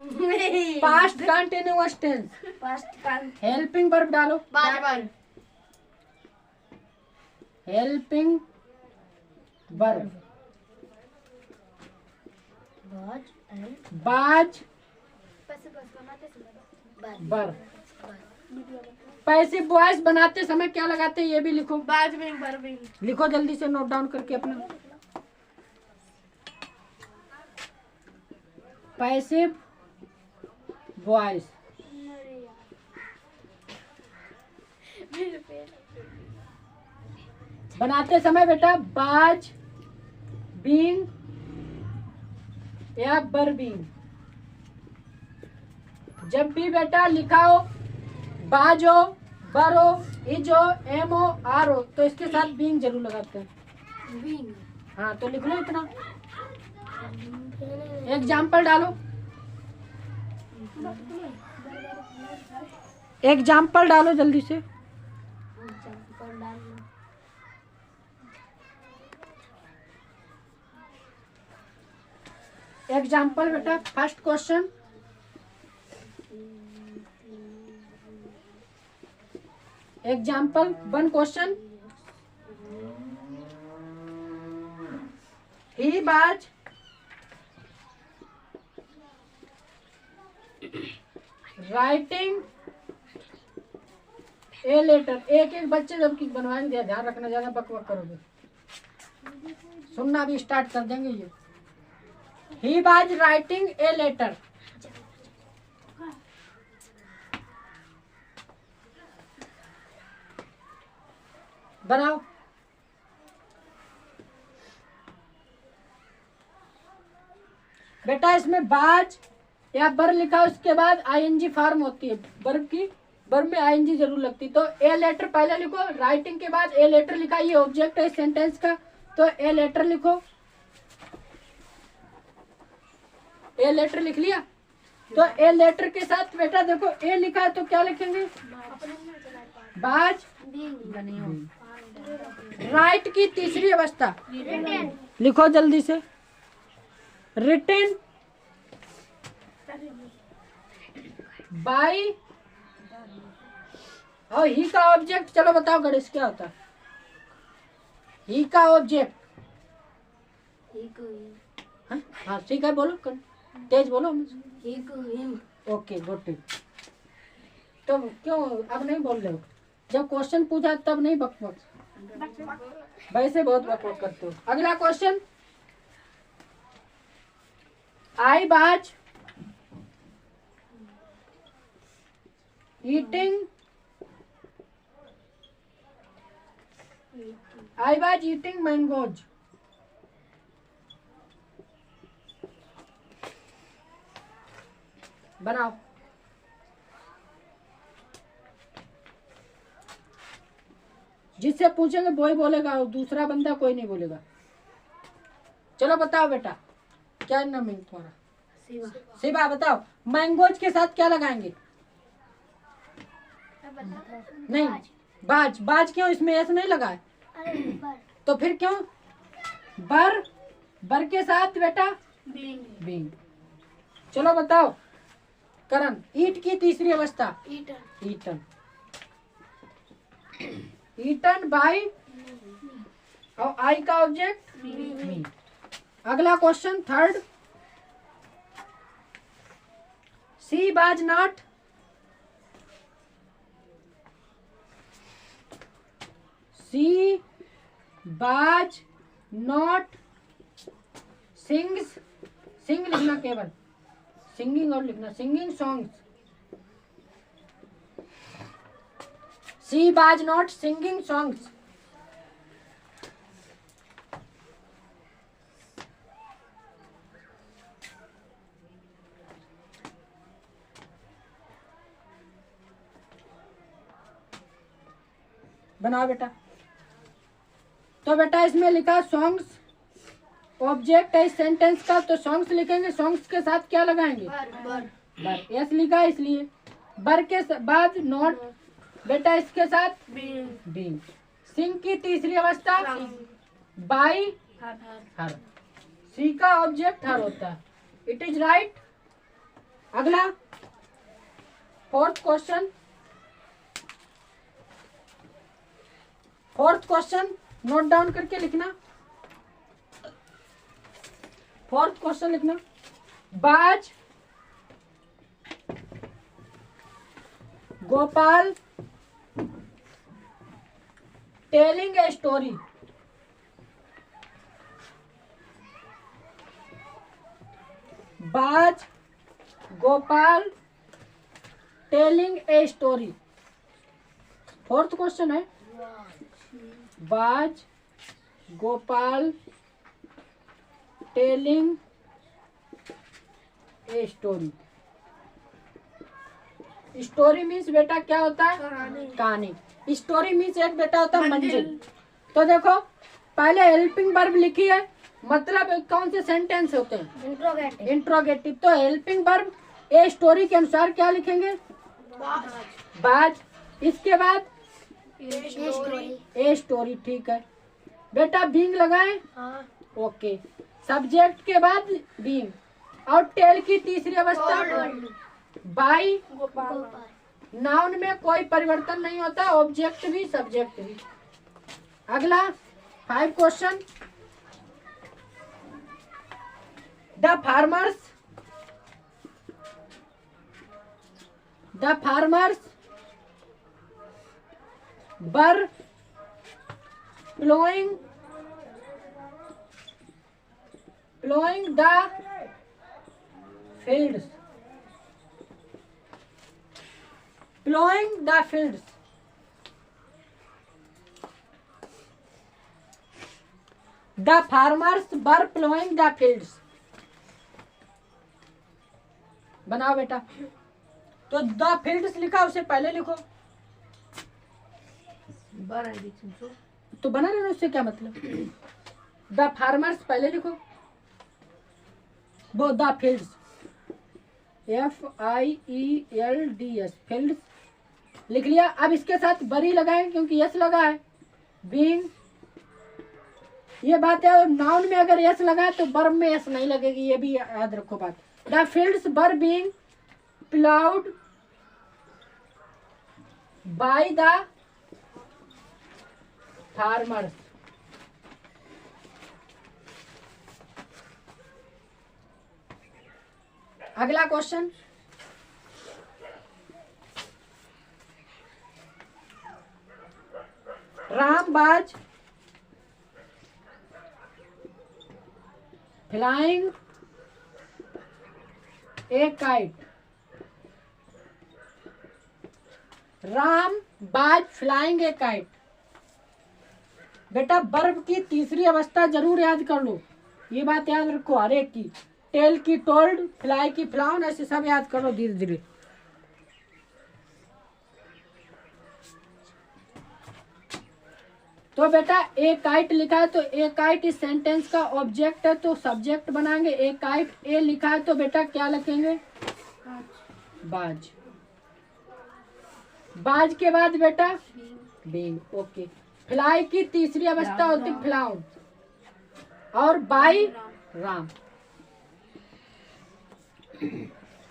Past continuous tense. Helping verb डालो। Helping verb was verb. Passive voice बनाते समय क्या लगाते हैं ये भी लिखो। बाज विंग वर्बिंग। लिखो जल्दी से, नोट डाउन करके अपना। पैसिव वॉइस बनाते समय बेटा बाज बीइंग या बर्बिंग। जब भी बेटा लिखा हो बाज हो, बर हो, इज हो, एम हो, आर हो, तो इसके साथ बीइंग जरूर लगाते हैं। विंग। हाँ तो लिख लो इतना। एग्जाम्पल डालो। एग्जाम्पल डालो जल्दी से। एग्जाम्पल बेटा first question. Example one question. He was writing a letter. एक एक बच्चे जबकि बनवाएंगे, ध्यान रखना, ज्यादा बकबक करोगे सुनना भी स्टार्ट कर देंगे ये। He was writing a letter. बनाओ। बेटा इसमें बाज या बर लिखा, उसके बाद आईएनजी फॉर्म होती है वर्ब की, वर्ब में आईएनजी जरूर लगती। तो ए लेटर पहले लिखो, राइटिंग के बाद ए लेटर लिखा, ये ऑब्जेक्ट है सेंटेंस का, तो ए लेटर लिखो। ए लेटर लिख लिया, तो ए लेटर के साथ बेटा देखो ए लिखा है तो क्या लिखेंगे, बाज। राइट की तीसरी अवस्था लिखो जल्दी से, रिटन बाई। और ही का ऑब्जेक्ट, चलो बताओ गणेश क्या होता है ही का ऑब्जेक्ट। हाँ ठीक है, बोलो तेज बोलो। Okay good. तो क्यों अब नहीं बोल रहे हो, जब क्वेश्चन पूछा तब नहीं बकबक, वैसे बहुत बकबक करते हो। अगला क्वेश्चन, आई बाज eating, I was eating mangoes. बनाओ। जिससे पूछेंगे वो ही बोलेगा, और दूसरा बंदा कोई नहीं बोलेगा। चलो बताओ बेटा क्या नाम है तुम्हारा? शिवा। शिवा बताओ, मैंगोज के साथ क्या लगाएंगे? नहीं, बाज। बाज क्यों, इसमें ऐसा नहीं लगा है? तो फिर क्यों बर? बर के साथ बेटा बीइंग। चलो बताओ करण, ईट की तीसरी अवस्था ईटन। ईटन बाय, और आई का ऑब्जेक्ट मी। अगला क्वेश्चन थर्ड, सी बाज नॉट, सी बाज नॉट सिंग्स। सिंग लिखना केवल, सिंगिंग और लिखना, सिंगिंग सॉन्ग्स। सी बाज नॉट सिंगिंग सॉन्ग्स। बनाओ बेटा। तो बेटा इसमें लिखा सॉन्ग्स, ऑब्जेक्ट है सेंटेंस का, तो सॉन्ग्स लिखेंगे। सॉन्ग्स के साथ क्या लगाएंगे? बर। यस लिखा है इसलिए। बर के बाद नॉट बेटा, इसके साथ बीइंग। सिंग की तीसरी अवस्था बाई हर। सी का ऑब्जेक्ट हर होता है। It is right. अगला फोर्थ क्वेश्चन नोट डाउन करके लिखना। फोर्थ क्वेश्चन लिखना, बाज Gopal telling a story. Was Gopal telling a story. Fourth question है, was Gopal telling a story. Story means बेटा क्या होता है? कहानी। स्टोरी मीन्स एक बेटा होता है मंजिल। तो देखो पहले हेल्पिंग वर्ब लिखी है, मतलब कौन से सेंटेंस होते हैं? इंट्रोगेटिव। तो हेल्पिंग वर्ब ए स्टोरी के अनुसार क्या लिखेंगे? बाज। इसके बाद ए स्टोरी। ठीक है बेटा, बीइंग लगाएं। ओके। सब्जेक्ट के बाद बीइंग और टेल की तीसरी अवस्था बाई। नाउन में कोई परिवर्तन नहीं होता, ऑब्जेक्ट भी सब्जेक्ट भी। अगला 5 question, the farmers were ploughing the fields. Plowing the fields. The farmers were plowing the fields. बनाओ बेटा। तो द फील्ड्स लिखा, उसे पहले लिखो। तो बना रहे, उससे क्या मतलब? द फार्मर्स पहले लिखो, वो द फील्ड्स FIELDS फील्ड्स लिख लिया। अब इसके साथ बरी लगाएं क्योंकि यस लगा है। बीइंग, ये बात है नाउन में अगर यस लगा है तो वर्ब में यस नहीं लगेगी, ये भी याद रखो बात। The fields were being ploughed by the farmers. अगला क्वेश्चन, राम बाज फ्लाइंग ए काइट। राम बाज फ्लाइंग ए काइट। बेटा वर्ब की तीसरी अवस्था जरूर याद कर लो, ये बात याद रखो हर एक की। टेल की टोल्ड, फ्लाई की फ्लाउन, ऐसे सब याद करो धीरे धीरे। तो बेटा ए काइट लिखा है तो ए काइट इस सेंटेंस का ऑब्जेक्ट है, तो सब्जेक्ट बनाएंगे। ए काइट ए लिखा है तो बेटा क्या लिखेंगे? बाज। बाज के बाद बेटा बीइंग। ओके। फ्लाई की तीसरी अवस्था होती फ्लाउन और बाई राम।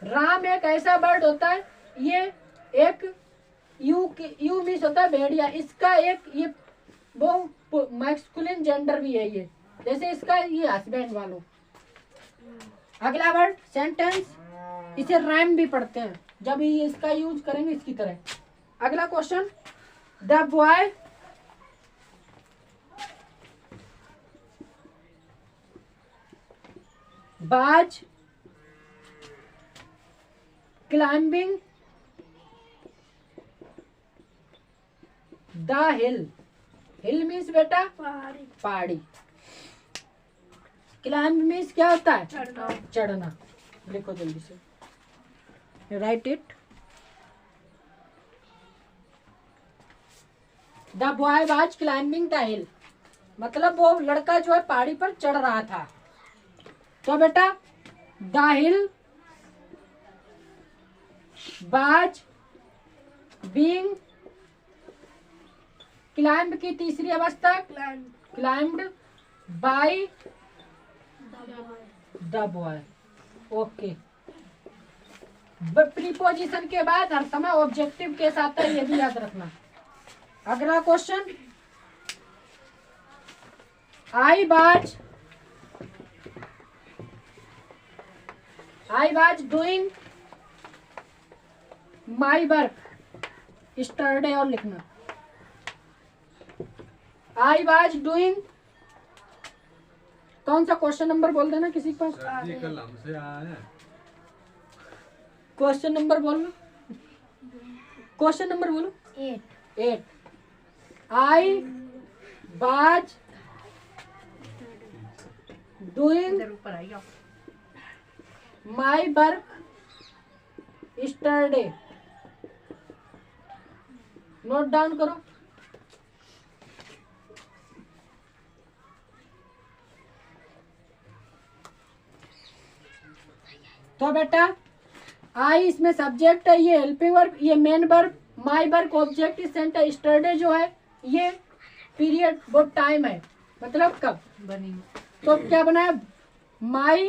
राम एक ऐसा बर्ड होता है, ये एक यू मीन्स होता है भेड़िया। इसका एक ये वो मैस्कुलिन जेंडर भी है, ये जैसे इसका ये हस्बैंड वालों। अगला वर्ड सेंटेंस, इसे रैम भी पढ़ते हैं जब ये इसका यूज करेंगे इसकी तरह। अगला क्वेश्चन, द बॉय बाज climbing the hill. Hill means बेटा पहाड़ी। क्लाइंब मीन्स क्या होता है? चढ़ना। लिखो जल्दी से, right it. The boy was climbing the हिल, मतलब वो लड़का जो है पहाड़ी पर चढ़ रहा था। तो बेटा द हिल बाज बीइंग, क्लाइंब की तीसरी अवस्था climbed by the boy. Okay. Preposition के बाद हर समय ऑब्जेक्टिव के साथ है, ये भी याद रखना। अगला question, I was doing my work yesterday, और लिखना आई वाज डूइंग, कौन सा क्वेश्चन नंबर बोल देना किसी के पास। कल हमसे आया है। क्वेश्चन नंबर बोलो, क्वेश्चन नंबर बोलो। 8। I was doing my work yesterday, note down करो। तो बेटा आई इसमें सब्जेक्ट है, ये हेल्पिंग वर्ब, ये main verb, my work object is सेंट है, स्टरडे जो है ये पीरियड, वो टाइम है, मतलब कब बनी। तो क्या बना है, my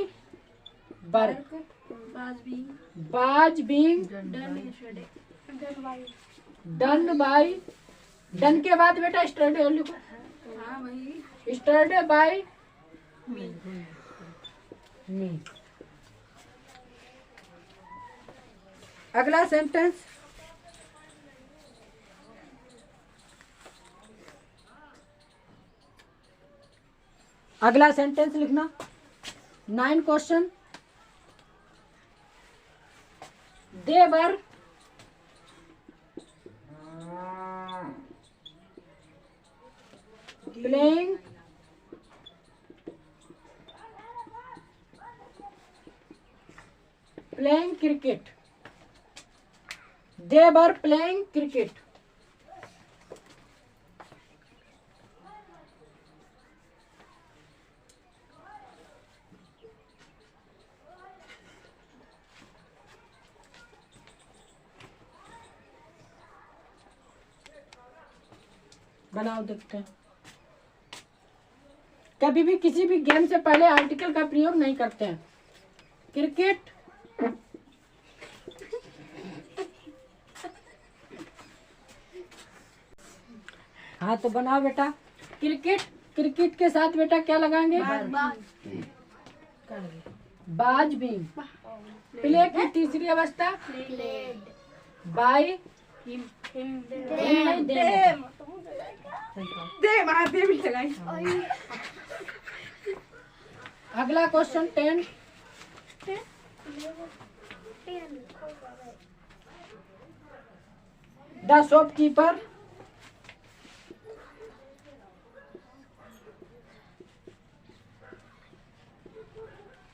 work was being done by, done के बाद बेटा स्टरडे लिखो, स्टरडे बाय मी। अगला सेंटेंस, अगला सेंटेंस लिखना। 9 question, they were playing cricket, they were playing cricket। बनाओ देखते हैं। कभी भी किसी भी गेम से पहले आर्टिकल का प्रयोग नहीं करते हैं। क्रिकेट हाँ तो बनाओ बेटा, क्रिकेट, क्रिकेट के साथ बेटा क्या लगाएंगे, बाज भी। प्ले की तीसरी अवस्था बाय, अगला क्वेश्चन 10, द शॉपकीपर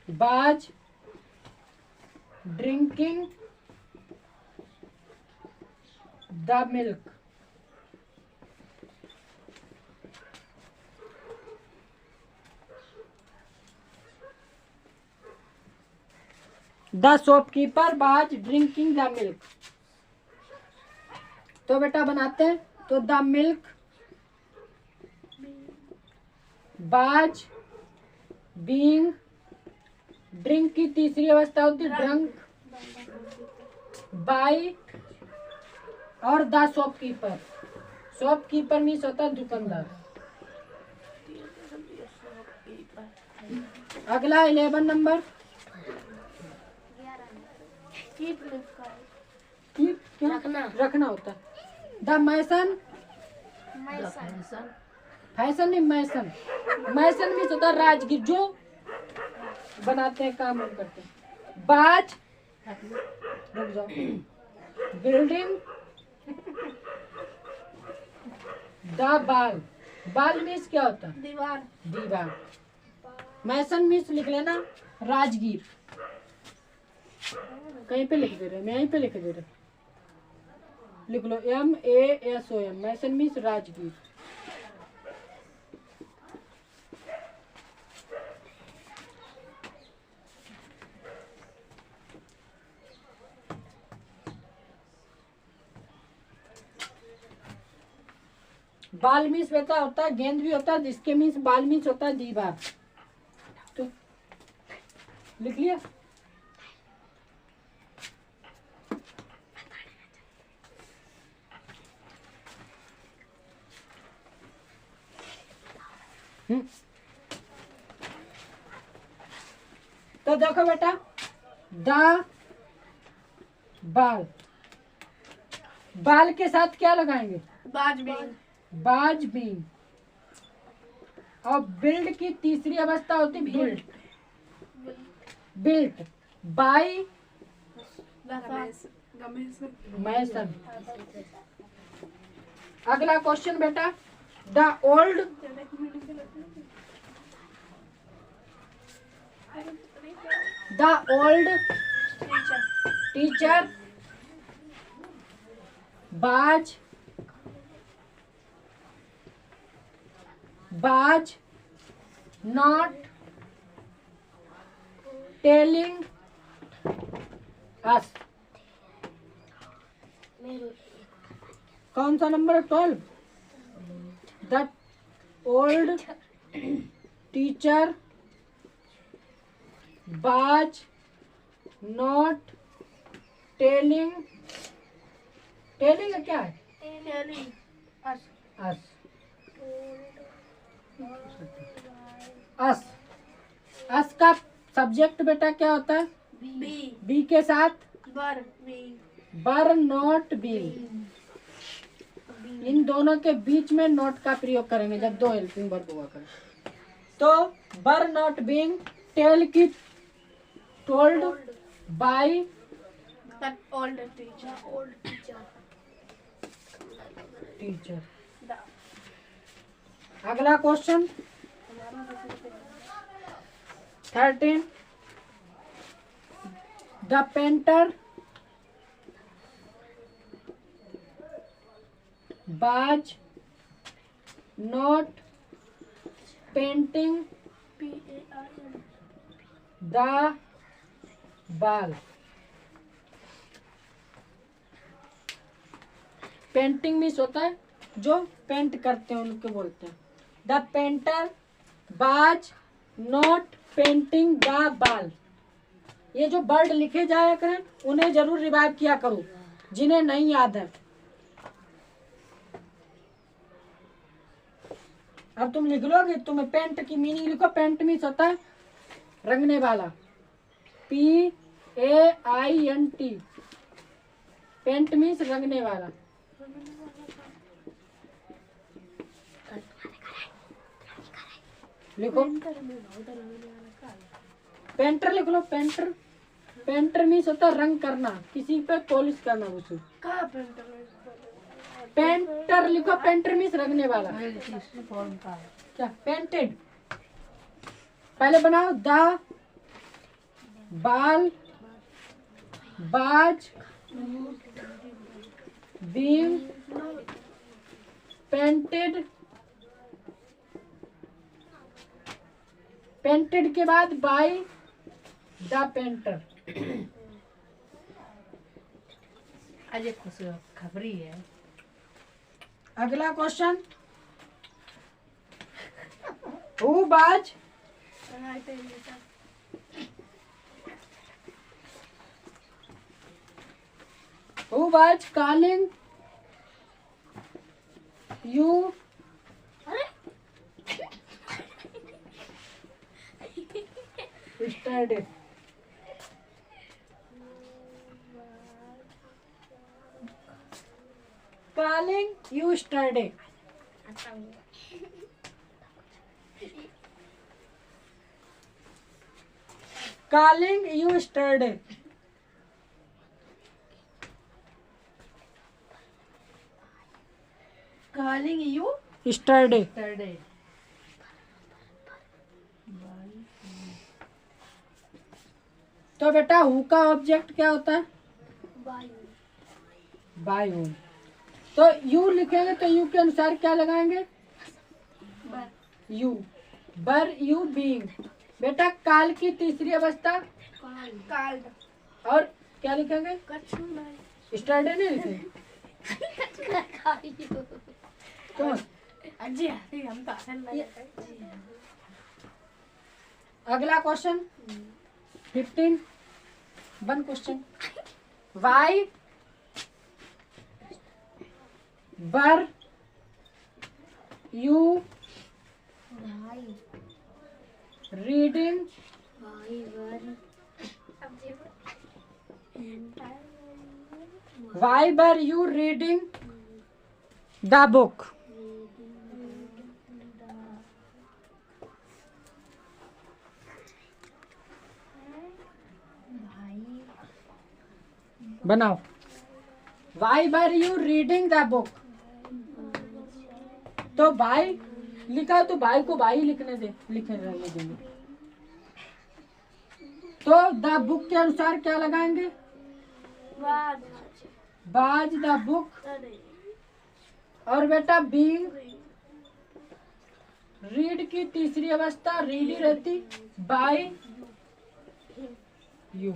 बाज drinking the milk. The shopkeeper बाज ड्रिंकिंग द मिल्क। तो बेटा बनाते हैं, तो द मिल्क बाज बीइंग, ड्रिंक की तीसरी अवस्था होती है ड्रंक बाय, और द शॉपकीपर, शॉपकीपर मीन्स होता है दुकानदार। अगला 11 नंबर, रखना होता है। द मैसन, फैशन नहीं मैसन, मैसन मीन्स होता है राजगीर, जो बनाते हैं, काम करते हैं। बाज, रुक जाओ, बिल्डिंग द बाल, बाल मीन्स क्या होता है, दीवार, दीवार। मैसन मीन्स लिख लेना राजगीर, कहीं पे लिख दे रहे, मैं यहीं पे लिख दे रहे, लिख लो MASON, मैसन मीन्स राजगीर। बाल मीन्स बेटा होता है गेंद भी होता है, जिसके मीन्स बाल मीन्स होता है दीवार। तो लिख लिया। तो देखो बेटा, द बाल, बाल के साथ क्या लगाएंगे? बाज बीन। बाज बीन। और बिल्ड की तीसरी अवस्था होती बिल्ट। बिल्ट बाई मैसन। अगला क्वेश्चन बेटा, द ओल्ड टीचर बाज नॉट टेलिंग अस। कौन सा नंबर? 12। द ओल्ड टीचर बाज नॉट टेलिंग, टेलिंग क्या है? अस। अस, अस का सब्जेक्ट बेटा क्या होता है? बी के साथ बर नॉट बीइंग। इन दोनों के बीच में नॉट का प्रयोग करेंगे जब दो हेल्पिंग वर्ब हुआ करें। तो बर नॉट बीइंग, टेल की टोल्ड बाय ओल्ड टीचर। अगला क्वेश्चन 13, द पेंटर बाज नॉट पेंटिंग द बाल। पेंटिंग मीन्स होता है जो पेंट करते हैं उनको बोलते हैं। द पेंटर बाज नॉट पेंटिंग द बाल। ये जो वर्ड लिखे जाया करें उन्हें जरूर रिवाइव किया करो जिन्हें नहीं याद है। अब तुम लिख लोगे, तुम्हें पेंट की मीनिंग लिखो। पेंट मीन्स होता है रंगने वाला, PAINT। पेंट मीन्स रंगने वाला। लिखो पेंटर, लिख लो पेंटर। पेंटर मीन्स होता है रंग करना, किसी पे पॉलिश करना। उसे पेंटर लिखो। पेंटर मीन्स रंगने वाला। क्या? पेंटेड। पहले बनाओ, द बाल बाज बीइंग पेंटेड। पेंटेड के बाद बाय द पेंटर। आज एक खबरी है। अगला क्वेश्चन, हु बाज calling you yesterday? Calling you yesterday. Calling you yesterday. Calling you yesterday. तो बेटा हु का ऑब्जेक्ट क्या होता है? By who. तो यू लिखेंगे तो यू के अनुसार क्या लगाएंगे? यू। बर यू बीइंग। बेटा काल की तीसरी अवस्था काल्ड। और क्या लिखेंगे? स्टर्डे नहीं लिखे? कौन? अगला क्वेश्चन 15, 1 क्वेश्चन। वाई बर you reading Why were you reading the book? बनाओ. Why were you reading the book? तो भाई लिखा तो भाई को भाई लिखने रहने देंगे. तो द बुक के अनुसार क्या लगाएंगे? Was the book. और बेटा बीइंग रीड की तीसरी अवस्था रीडी रहती बाय यू.